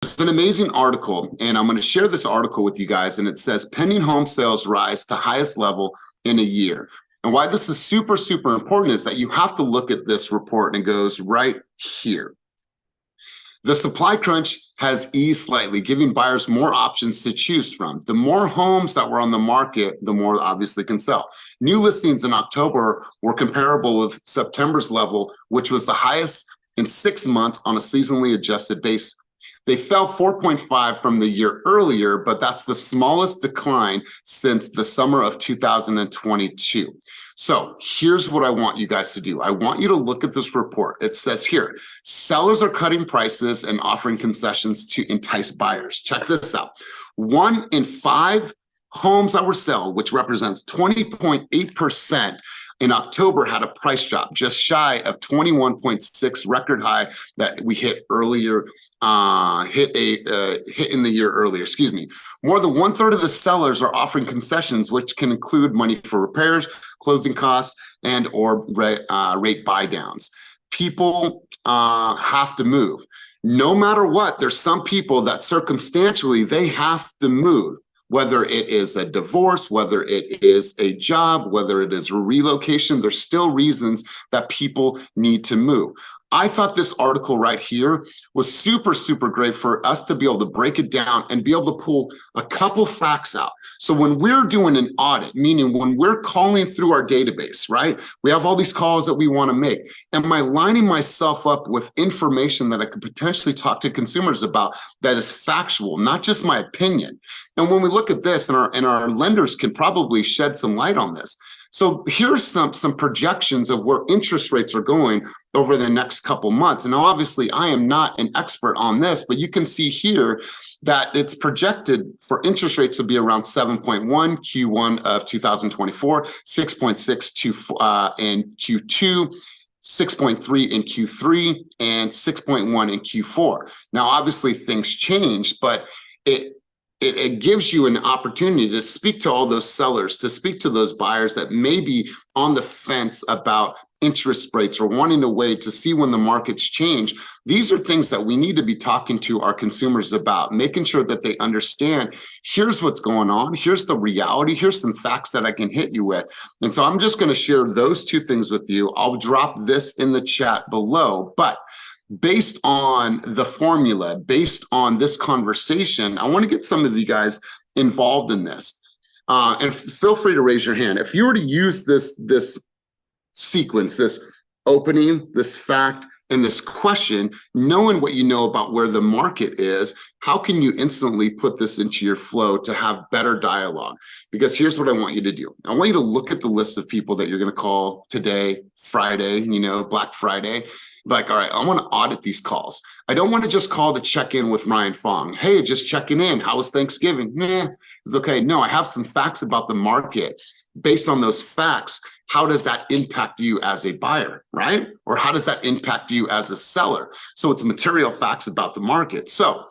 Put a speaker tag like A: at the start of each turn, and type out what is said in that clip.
A: an amazing article, and I'm going to share this article with you guys, and it says pending home sales rise to highest level in a year. And why this is super, super important is that you have to look at this report, and it goes right here. The supply crunch has eased slightly, giving buyers more options to choose from. The more homes that were on the market, the more obviously can sell. New listings in October were comparable with September's level, which was the highest in 6 months on a seasonally adjusted basis. They fell 4.5 from the year earlier, but that's the smallest decline since the summer of 2022. So here's what I want you guys to do. I want you to look at this report. It says here, sellers are cutting prices and offering concessions to entice buyers. Check this out. 1 in 5 homes that were sold, which represents 20.8%, in October had a price drop just shy of 21.6 record high that we hit earlier, hit in the year earlier, excuse me. More than 1/3 of the sellers are offering concessions, which can include money for repairs, closing costs, and or rate buy downs. People have to move. No matter what, there's some people that circumstantially, they have to move. Whether it is a divorce, whether it is a job, whether it is a relocation, there's still reasons that people need to move. I thought this article right here was super, super great for us to be able to break it down and be able to pull a couple facts out. So when we're doing an audit, meaning when we're calling through our database, right? We have all these calls that we want to make. Am I lining myself up with information that I could potentially talk to consumers about that is factual, not just my opinion? And when we look at this, and our lenders can probably shed some light on this. So here's some projections of where interest rates are going over the next couple months. And obviously I am not an expert on this, but you can see here that it's projected for interest rates to be around 7.1 Q1 of 2024, 6.6 in Q2, 6.3 in Q3, and 6.1 in Q4. Now, obviously things change, but it gives you an opportunity to speak to all those sellers, to speak to those buyers that may be on the fence about interest rates or wanting a way to see when the markets change. These are things that we need to be talking to our consumers about, making sure that they understand, here's what's going on, here's the reality, here's some facts that I can hit you with. And so I'm just going to share those two things with you. I'll drop this in the chat below, but based on the formula, based on this conversation, I want to get some of you guys involved in this. And feel free to raise your hand. If you were to use this sequence, this opening, this fact, and this question, knowing what you know about where the market is, how can you instantly put this into your flow to have better dialogue? Because here's what I want you to do. I want you to look at the list of people that you're going to call today, Friday, Black Friday. Like, all right, I want to audit these calls. I don't want to just call to check in with Ryan Fong. Hey, just checking in. How was Thanksgiving? It's okay. No, I have some facts about the market. Based on those facts, how does that impact you as a buyer, right? Or how does that impact you as a seller? So it's material facts about the market. So